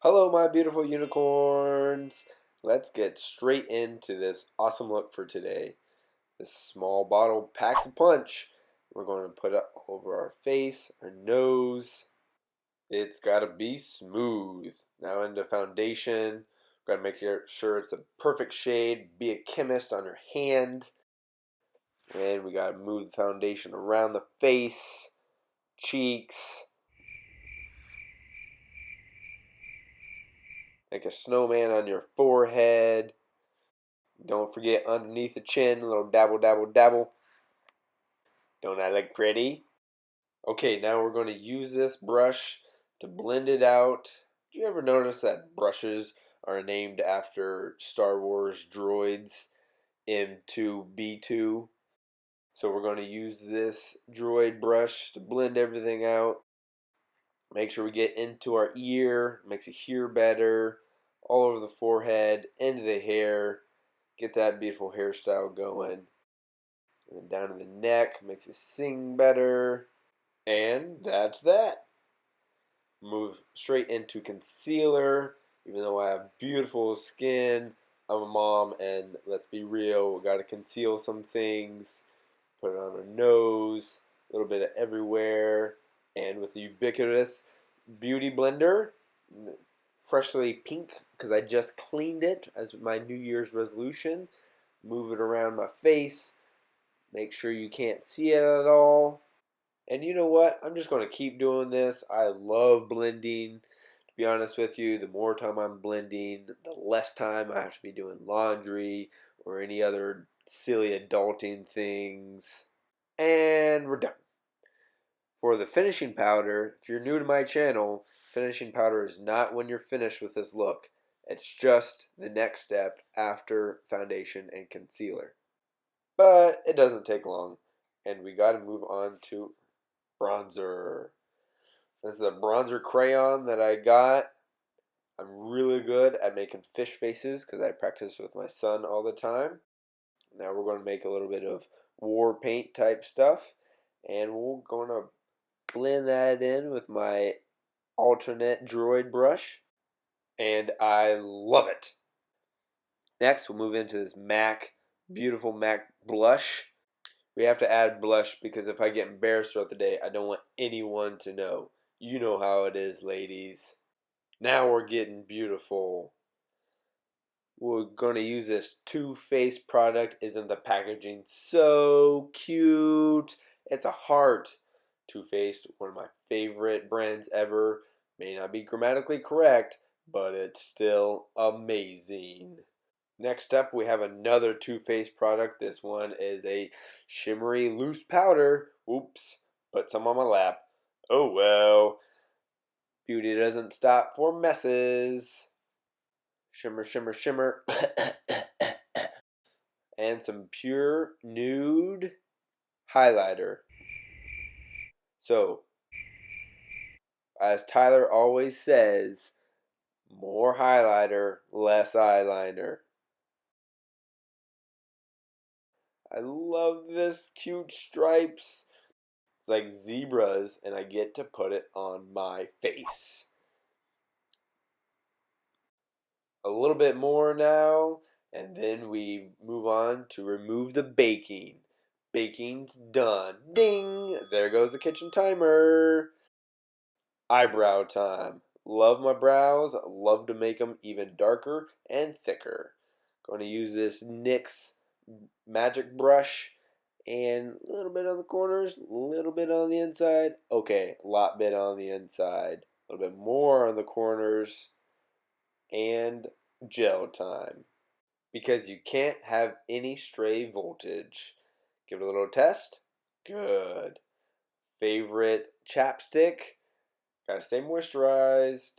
Hello, my beautiful unicorns. Let's get straight into this awesome look for today. This small bottle packs a punch. We're going to put it over our face, our nose. It's got to be smooth. Now into foundation. Got to make sure it's a perfect shade. Be a chemist on your hand. And we got to move the foundation around the face, cheeks. Make a snowman on your forehead. Don't forget underneath the chin, a little dabble, dabble, dabble. Don't I look pretty? Okay, now we're going to use this brush to blend it out. Do you ever notice that brushes are named after Star Wars droids, M2B2? So we're going to use this droid brush to blend everything out. Make sure we get into our ear, makes it hear better, all over the forehead, into the hair. Get that beautiful hairstyle going. And then down to the neck, makes it sing better. And that's that. Move straight into concealer. Even though I have beautiful skin, I'm a mom, and let's be real, we gotta conceal some things. Put it on our nose, a little bit of everywhere. And with the ubiquitous beauty blender, freshly pink because I just cleaned it as my New Year's resolution. Move it around my face. Make sure you can't see it at all. And you know what? I'm just going to keep doing this. I love blending. To be honest with you, the more time I'm blending, the less time I have to be doing laundry or any other silly adulting things. And we're done. For the finishing powder, if you're new to my channel, finishing powder is not when you're finished with this look. It's just the next step after foundation and concealer. But it doesn't take long. And we got to move on to bronzer. This is a bronzer crayon that I got. I'm really good at making fish faces because I practice with my son all the time. Now we're going to make a little bit of war paint type stuff. And we're going to blend that in with my alternate droid brush. And I love it. Next, we'll move into this MAC, beautiful MAC blush. We have to add blush because if I get embarrassed throughout the day, I don't want anyone to know. You know how it is, ladies. Now we're getting beautiful. We're going to use this Too Faced product. Isn't the packaging so cute? It's a heart. Too Faced, one of my favorite brands ever. May not be grammatically correct, but it's still amazing. Next up, we have another Too Faced product. This one is a shimmery loose powder. Oops, put some on my lap. Oh well. Beauty doesn't stop for messes. Shimmer, shimmer, shimmer. And some pure nude highlighter. So, as Tyler always says, more highlighter, less eyeliner. I love this cute stripes. It's like zebras, and I get to put it on my face. A little bit more now, and then we move on to remove the baking. Baking's done. Ding! There goes the kitchen timer. Eyebrow time. Love my brows. Love to make them even darker and thicker. Going to use this NYX magic brush and a little bit on the corners, a little bit on the inside. Okay, a lot bit on the inside. A little bit more on the corners. And gel time. Because you can't have any stray voltage. Give it a little test. Good. Favorite chapstick. Gotta stay moisturized.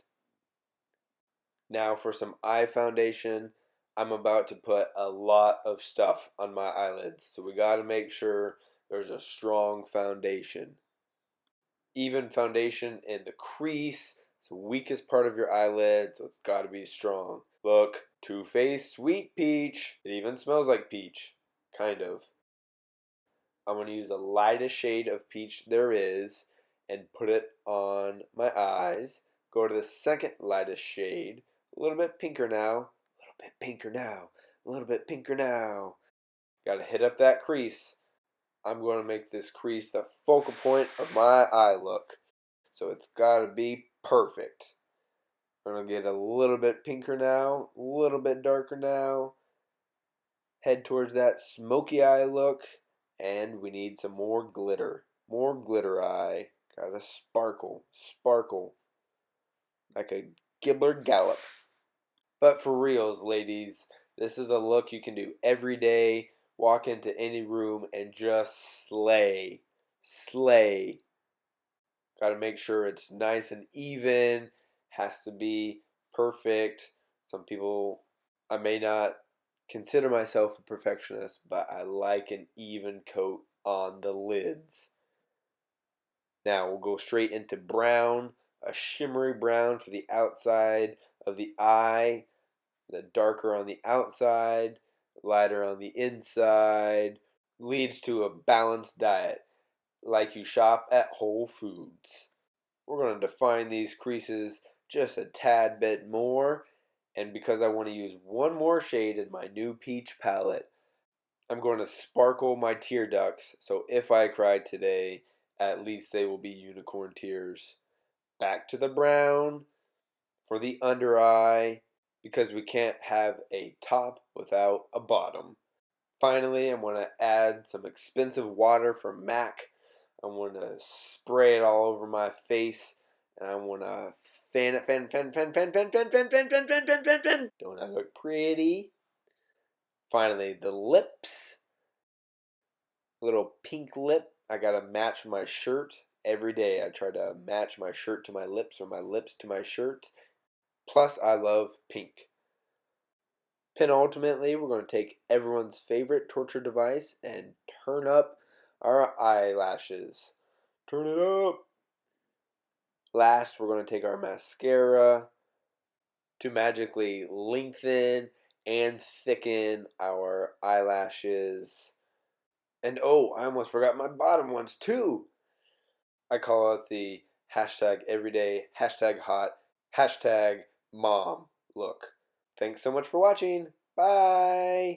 Now for some eye foundation. I'm about to put a lot of stuff on my eyelids. So we gotta make sure there's a strong foundation. Even foundation in the crease. It's the weakest part of your eyelid, so it's gotta be strong. Look, Too Faced Sweet Peach. It even smells like peach. Kind of. I'm going to use the lightest shade of peach there is and put it on my eyes. Go to the second lightest shade. A little bit pinker now. A little bit pinker now. A little bit pinker now. Got to hit up that crease. I'm going to make this crease the focal point of my eye look. So it's got to be perfect. We're going to get a little bit pinker now, a little bit darker now. Head towards that smoky eye look. And we need some more glitter. More glitter eye. Got to sparkle, sparkle. Like a Gibbler Gallop. But for reals, ladies, this is a look you can do every day. Walk into any room and just slay. Slay. Got to make sure it's nice and even. Has to be perfect. Some people, I may not consider myself a perfectionist, but I like an even coat on the lids. Now we'll go straight into brown. A shimmery brown for the outside of the eye. The darker on the outside, lighter on the inside, leads to a balanced diet, like you shop at Whole Foods. We're going to define these creases just a tad bit more, and because I want to use one more shade in my new peach palette, I'm going to sparkle my tear ducts, so if I cry today, at least they will be unicorn tears. Back to the brown for the under eye, because we can't have a top without a bottom. Finally, I'm going to add some expensive water from MAC. I'm going to spray it all over my face, and I want to fan it, fan. Don't I look pretty? Finally, the lips. Little pink lip. I got to match my shirt every day. I try to match my shirt to my lips or my lips to my shirt. Plus, I love pink. Penultimately, we're going to take everyone's favorite torture device and turn up our eyelashes. Turn it up. Last, we're going to take our mascara to magically lengthen and thicken our eyelashes. And oh, I almost forgot my bottom ones too. I call it the hashtag everyday, hashtag hot, hashtag mom look. Thanks so much for watching. Bye.